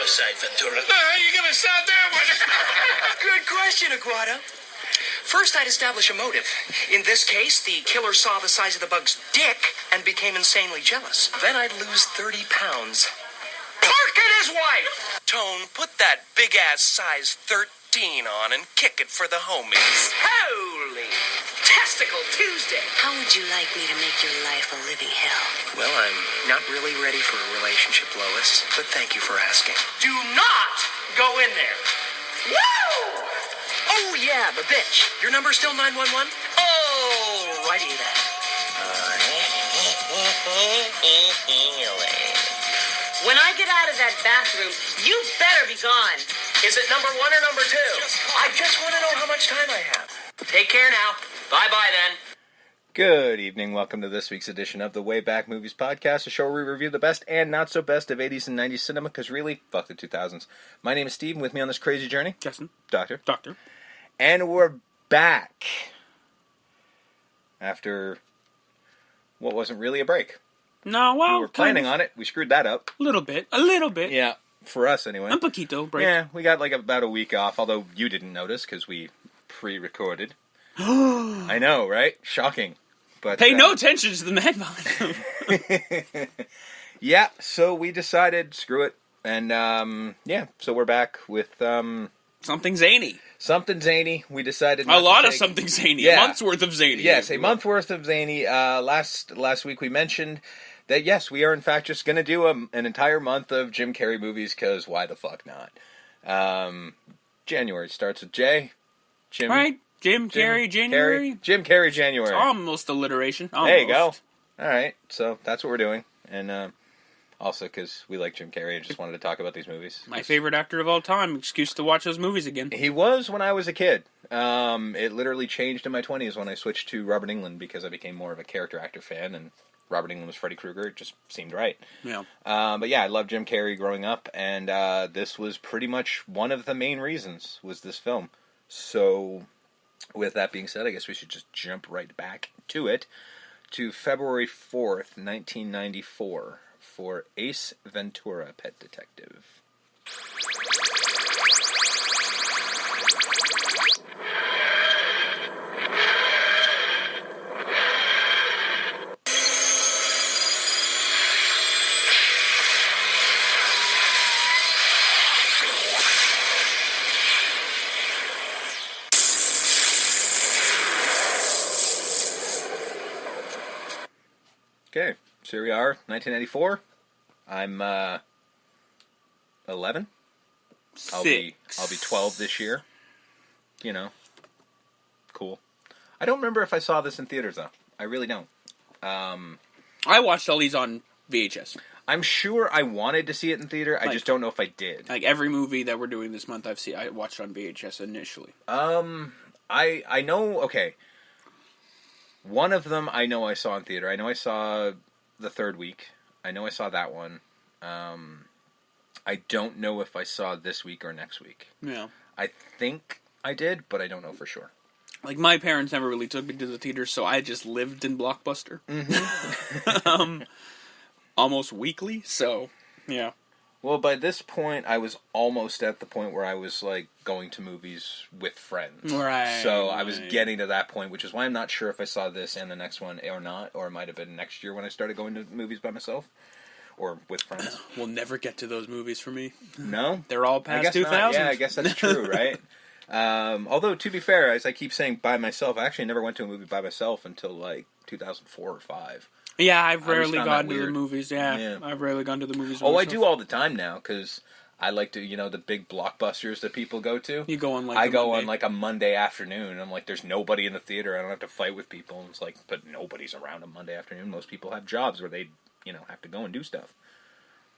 homicide, Ventura? You gonna stop that one? Good question, Aguado. First, I'd establish a motive. In this case, the killer saw the size of the bug's dick and became insanely jealous. Then I'd lose 30 pounds. Park and his wife! Tone, put that big-ass size 13 on and kick it for the homies. Holy Testicle Tuesday! How would you like me to make your life a living hell? Well, I'm not really ready for a relationship, Lois, but thank you for asking. Do not go in there. Woo! Oh, yeah, the bitch. Your number's still 911? Oh, righty then. When I get out of that bathroom, you better be gone. Is it number 1 or number 2? I just want to know how much time I have. Take care now. Bye-bye then. Good evening. Welcome to this week's edition of the WayBack Movies Podcast, a show where we review the best and not so best of 80s and 90s cinema, because really, fuck the 2000s. My name is Steve, and with me on this crazy journey, Justin. Doctor. And we're back after what wasn't really a break. No, well, we were planning on it. We screwed that up. A little bit. Yeah, for us anyway. Un poquito break. Yeah, we got like about a week off, although you didn't notice because we pre-recorded. I know, right? Shocking. But pay no attention to the mad volume. Yeah, so we decided, screw it. And, so we're back with, something zany. Something zany. We decided a lot of something zany. Yeah. A month's worth of zany. Yes, a month worth of zany. Last week we mentioned that, yes, we are in fact just going to do an entire month of Jim Carrey movies, because why the fuck not? January starts with J. Right. Jim Carrey January. Jim Carrey January. Almost alliteration. Almost. There you go. All right, so that's what we're doing. And also because we like Jim Carrey, I just wanted to talk about these movies. My favorite actor of all time. Excuse to watch those movies again. He was when I was a kid. It literally changed in my 20s when I switched to Robert Englund, because I became more of a character actor fan, and Robert Englund was Freddy Krueger. It just seemed right. Yeah. But yeah, I loved Jim Carrey growing up, and this was pretty much one of the main reasons, was this film. So, with that being said, I guess we should just jump right back to it, to February 4th, 1994, for Ace Ventura, Pet Detective. Okay, so here we are, 1994. I'm 11. I'll be 12 this year. You know, cool. I don't remember if I saw this in theaters though. I really don't. I watched all these on VHS. I'm sure I wanted to see it in theater. I just don't know if I did. Like every movie that we're doing this month, I watched on VHS initially. I know. Okay. One of them I know I saw in theater. I know I saw The Third Week. I know I saw that one. I don't know if I saw This Week or Next Week. Yeah. I think I did, but I don't know for sure. Like, my parents never really took me to the theater, so I just lived in Blockbuster. Mm-hmm. Almost weekly, so, yeah. Well, by this point, I was almost at the point where I was, like, going to movies with friends. Right. So I was getting to that point, which is why I'm not sure if I saw this and the next one or not, or it might have been next year when I started going to movies by myself, or with friends. We'll never get to those movies for me. No? They're all past 2000. Yeah, I guess that's true, right? Although, to be fair, as I keep saying by myself, I actually never went to a movie by myself until, like, 2004 or 5. Yeah, I've rarely gone to the movies. Yeah, I've rarely gone to the movies. Oh, I do all the time now, because I like to, the big blockbusters that people go to. You go on I go on like a Monday afternoon. I'm like, there's nobody in the theater. I don't have to fight with people. And it's like, but nobody's around on Monday afternoon. Most people have jobs where they, have to go and do stuff.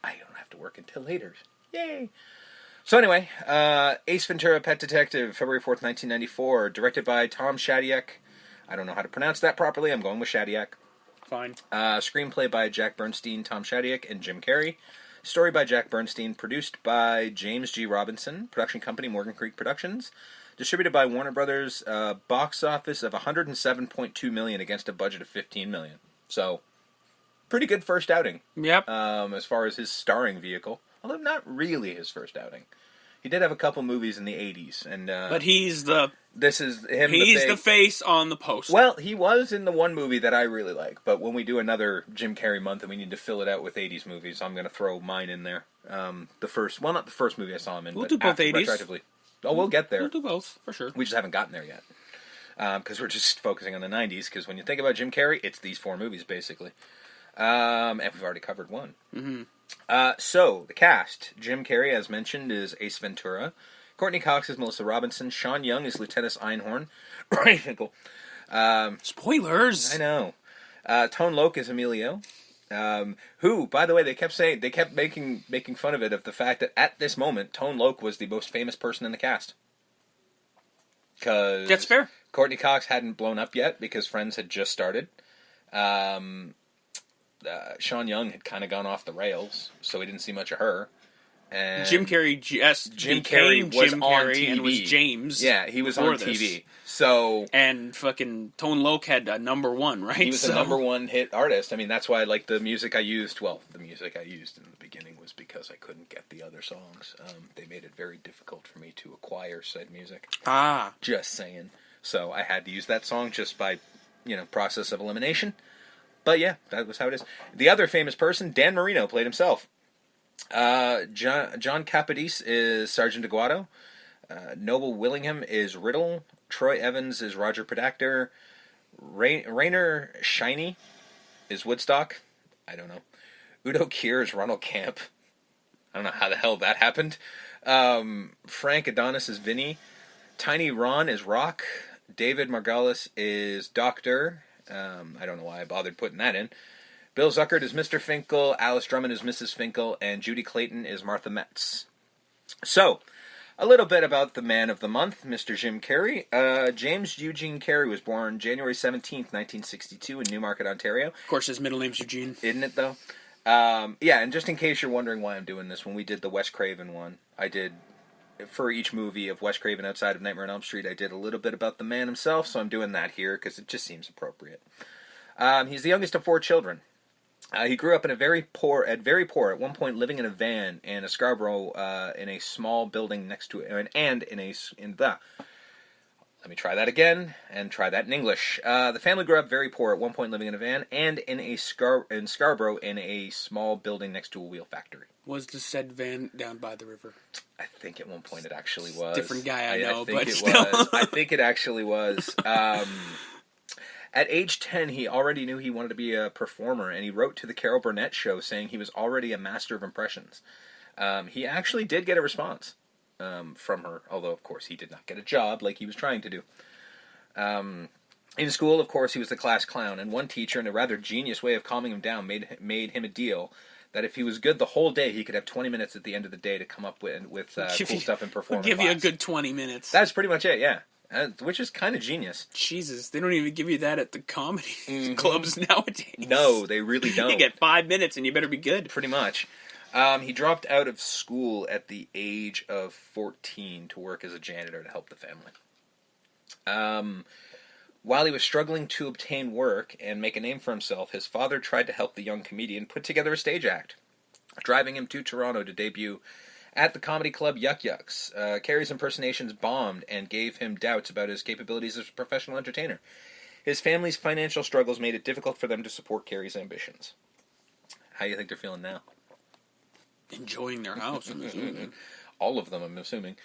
I don't have to work until later. Yay! So anyway, Ace Ventura, Pet Detective, February 4th, 1994, directed by Tom Shadyac. I don't know how to pronounce that properly. I'm going with Shadyac. Fine. Screenplay by Jack Bernstein, Tom Shadyac, and Jim Carrey. Story by Jack Bernstein. Produced by James G. Robinson. Production company Morgan Creek Productions. Distributed by Warner Brothers. Box office of $107.2 million against a budget of $15 million. So, pretty good first outing. Yep. As far as his starring vehicle. Although not really his first outing. He did have a couple movies in the 80s. But he's the... This is him. He's the face on the poster. Well, he was in the one movie that I really like, but when we do another Jim Carrey month and we need to fill it out with 80s movies, I'm going to throw mine in there. Not the first movie I saw him in, we'll but do both 80s. retroactively. Oh, we'll get there. We'll do both, for sure. We just haven't gotten there yet. Because we're just focusing on the 90s, because when you think about Jim Carrey, it's these 4 movies, basically. And we've already covered one. Mm-hmm. So, the cast. Jim Carrey, as mentioned, is Ace Ventura. Courtney Cox is Melissa Robinson. Sean Young is Lieutenant Einhorn. Ronnie Finkel. Spoilers! I know. Tone Loc is Emilio. Who, by the way, they kept making fun of it, of the fact that at this moment, Tone Loc was the most famous person in the cast. Because that's fair. Courtney Cox hadn't blown up yet because Friends had just started. Sean Young had kind of gone off the rails, so we didn't see much of her. And Jim Carrey Jim Carrey was Jim on Carrey TV. and was James. Yeah, he was on TV. This. So and fucking Tone Loc had a #1, right? He was a #1 hit artist. I mean, that's why I like the music I used. Well, the music I used in the beginning was because I couldn't get the other songs. They made it very difficult for me to acquire said music. Ah, just saying. So I had to use that song just by, process of elimination. But yeah, that was how it is. The other famous person, Dan Marino, played himself. John Capodice is Sergeant Aguado. Noble Willingham is Riddle. Troy Evans is Roger Predactor. Rainer Shiny is Woodstock. I don't know. Udo Kier is Ronald Camp. I don't know how the hell that happened. Frank Adonis is Vinny. Tiny Ron is Rock. David Margolis is Doctor. I don't know why I bothered putting that in. Bill Zuckert is Mr. Finkel, Alice Drummond is Mrs. Finkel, and Judy Clayton is Martha Metz. So, a little bit about the man of the month, Mr. Jim Carrey. James Eugene Carrey was born January 17th, 1962 in Newmarket, Ontario. Of course, his middle name's Eugene. Isn't it, though? Yeah, and just in case you're wondering why I'm doing this, when we did the Wes Craven one, I did, for each movie of Wes Craven outside of Nightmare on Elm Street, I did a little bit about the man himself, so I'm doing that here, because it just seems appropriate. He's the youngest of 4 children. He grew up in very poor, at one point living in a van in a Scarborough, in a small building next to it, let me try that again, and try that in English. The family grew up very poor, at one point living in a van, and in Scarborough in a small building next to a wheel factory. Was the said van down by the river? I think at one point it actually was. Different guy I know, think but it still. was. I think it actually was. At age 10, he already knew he wanted to be a performer, and he wrote to the Carol Burnett Show saying he was already a master of impressions. He actually did get a response from her, although, of course, he did not get a job like he was trying to do. In school, of course, he was the class clown, and one teacher, in a rather genius way of calming him down, made him a deal that if he was good the whole day, he could have 20 minutes at the end of the day to come up with cool stuff and perform. We'll give you a good 20 minutes. That's pretty much it, yeah. Which is kind of genius. Jesus, they don't even give you that at the comedy clubs nowadays. No, they really don't. You get 5 minutes and you better be good. Pretty much. He dropped out of school at the age of 14 to work as a janitor to help the family. While he was struggling to obtain work and make a name for himself, his father tried to help the young comedian put together a stage act, driving him to Toronto to debut at the comedy club Yuck Yucks. Carrey's impersonations bombed and gave him doubts about his capabilities as a professional entertainer. His family's financial struggles made it difficult for them to support Carrey's ambitions. How do you think they're feeling now? Enjoying their house, I'm assuming. All of them, I'm assuming.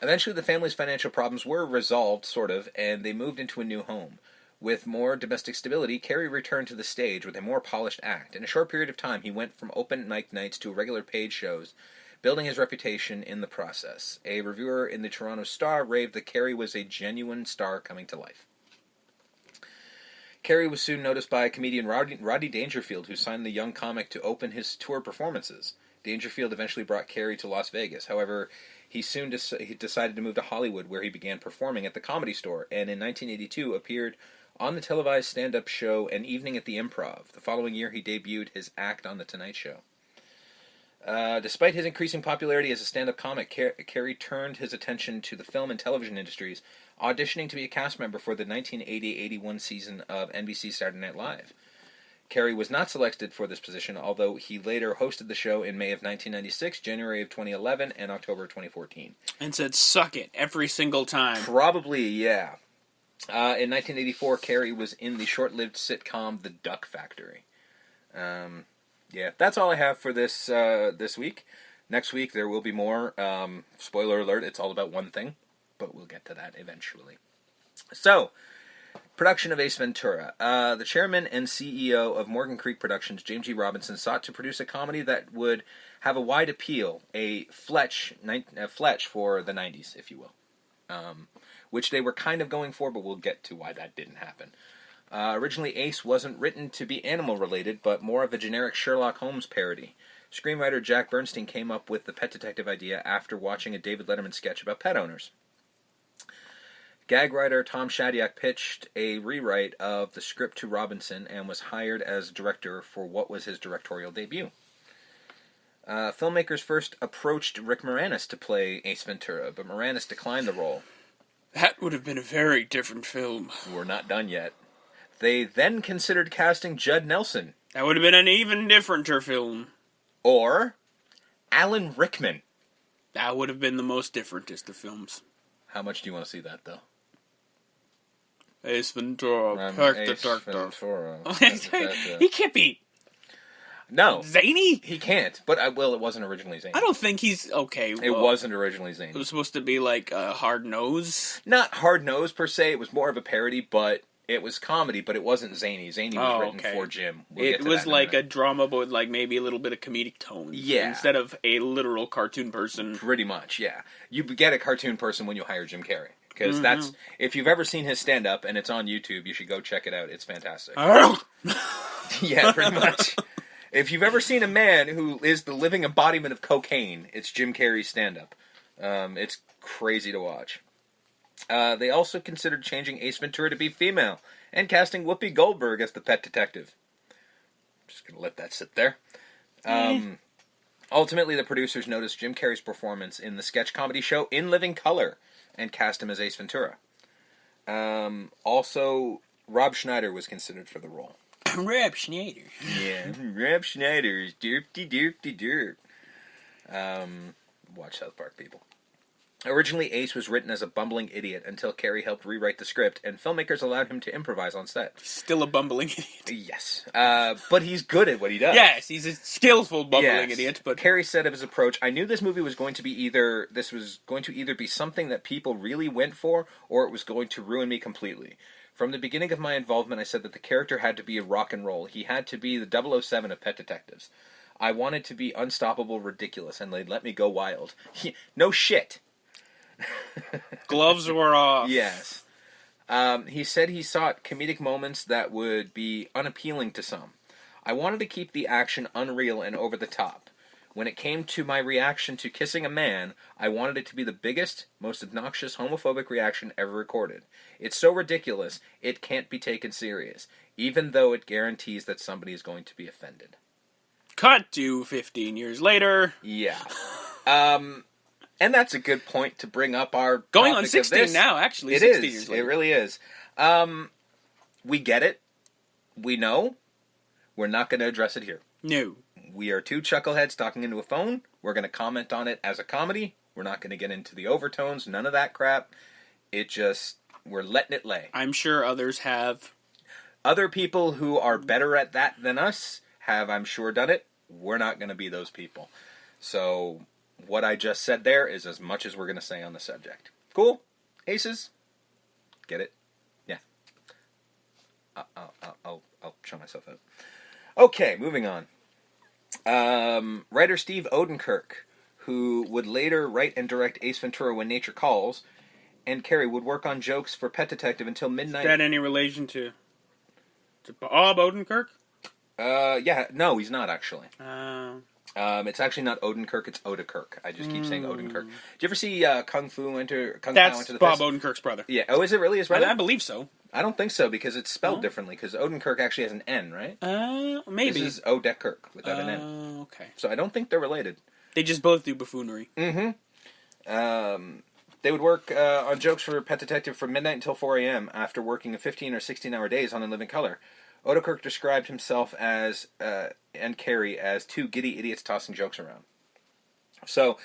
Eventually, the family's financial problems were resolved, sort of, and they moved into a new home. With more domestic stability, Carrey returned to the stage with a more polished act. In a short period of time, he went from open mic nights to regular paid shows, building his reputation in the process. A reviewer in the Toronto Star raved that Carrey was a genuine star coming to life. Carrey was soon noticed by comedian Rodney Dangerfield, who signed the young comic to open his tour performances. Dangerfield eventually brought Carrey to Las Vegas. However, he soon decided to move to Hollywood, where he began performing at the Comedy Store, and in 1982 appeared on the televised stand-up show An Evening at the Improv. The following year, he debuted his act on The Tonight Show. Despite his increasing popularity as a stand-up comic, Carrey turned his attention to the film and television industries, auditioning to be a cast member for the 1980-81 season of NBC's Saturday Night Live. Carrey was not selected for this position, although he later hosted the show in May of 1996, January of 2011, and October of 2014. And said, suck it, every single time. Probably, yeah. In 1984, Carrey was in the short-lived sitcom The Duck Factory. Yeah, that's all I have for this week. Next week, there will be more. Spoiler alert, it's all about one thing, but we'll get to that eventually. So, production of Ace Ventura. The chairman and CEO of Morgan Creek Productions, James G. Robinson, sought to produce a comedy that would have a wide appeal, a Fletch for the 90s, if you will. Which they were kind of going for, but we'll get to why that didn't happen. Originally, Ace wasn't written to be animal-related, but more of a generic Sherlock Holmes parody. Screenwriter Jack Bernstein came up with the pet detective idea after watching a David Letterman sketch about pet owners. Gag writer Tom Shadyac pitched a rewrite of the script to Robinson and was hired as director for what was his directorial debut. Filmmakers first approached Rick Moranis to play Ace Ventura, but Moranis declined the role. That would have been a very different film. We're not done yet. They then considered casting Judd Nelson. That would have been an even differenter film. Or Alan Rickman. That would have been the most differentest of films. How much do you want to see that, though? Ace Ventura, Ace Ventura. He can't be No. zany. He can't, but it wasn't originally zany. I don't think he's okay. It wasn't originally zany. It was supposed to be like a hard nose. Not hard nose per se. It was more of a parody, but it was comedy. But it wasn't zany. Zany was written for Jim. It was like a drama, but with like maybe a little bit of comedic tone. Yeah. Instead of a literal cartoon person. Pretty much, yeah. You get a cartoon person when you hire Jim Carrey. Because that's, if you've ever seen his stand-up and it's on YouTube, you should go check it out. It's fantastic. Yeah, pretty much. If you've ever seen a man who is the living embodiment of cocaine, it's Jim Carrey's stand-up. It's crazy to watch. They also considered changing Ace Ventura to be female and casting Whoopi Goldberg as the pet detective. Just going to let that sit there. Ultimately, the producers noticed Jim Carrey's performance in the sketch comedy show In Living Color and cast him as Ace Ventura. Also, Rob Schneider was considered for the role. Rob Schneider. Yeah, Rob Schneider is derp-de-derp-de-derp. Watch South Park, people. Originally, Ace was written as a bumbling idiot until Carrey helped rewrite the script, and filmmakers allowed him to improvise on set. Still a bumbling idiot. Yes. But he's good at what he does. Yes, he's a skillful bumbling idiot. But Carrey said of his approach, I knew this movie was going to be either be something that people really went for, or it was going to ruin me completely. From the beginning of my involvement, I said that the character had to be a rock and roll. He had to be the 007 of pet detectives. I wanted to be unstoppable, ridiculous, and they'd let me go wild. No shit. Gloves were off. Yes. He said he sought comedic moments that would be unappealing to some. I wanted to keep the action unreal and over the top. When it came to my reaction to kissing a man, I wanted it to be the biggest, most obnoxious homophobic reaction ever recorded. It's so ridiculous, it can't be taken serious, even though it guarantees that somebody is going to be offended. Cut to 15 years later. Yeah. And that's a good point to bring up our going on 16 now, actually. It 16 is. Years later. It really is. We get it. We know. We're not going to address it here. No. We are two chuckleheads talking into a phone. We're going to comment on it as a comedy. We're not going to get into the overtones. None of that crap. We're letting it lay. I'm sure others have. Other people who are better at that than us have, I'm sure, done it. We're not going to be those people. So what I just said there is as much as we're going to say on the subject. Cool? Aces? Get it? Yeah. I'll show myself out. Okay, moving on. Writer Steve Odenkirk, who would later write and direct Ace Ventura: When Nature Calls, and Carrey would work on jokes for Pet Detective until midnight. Is that any relation to Bob Odenkirk? Yeah, no, he's not actually. It's actually not Odenkirk, it's Odekirk. I just keep saying Odenkirk. Did you ever see Kung Pao Enter the That's Bob Fist? Odenkirk's brother. Yeah. Oh, is it really his brother? I believe so. I don't think so, because it's spelled differently, because Odenkirk actually has an N, right? Maybe. This is Odekirk without an N. Okay. So I don't think they're related. They just both do buffoonery. Mm-hmm. They would work on jokes for Pet Detective from midnight until 4 a.m. after working a 15 or 16-hour days on In Living Color. Odenkirk described himself as and Carrey as two giddy idiots tossing jokes around. So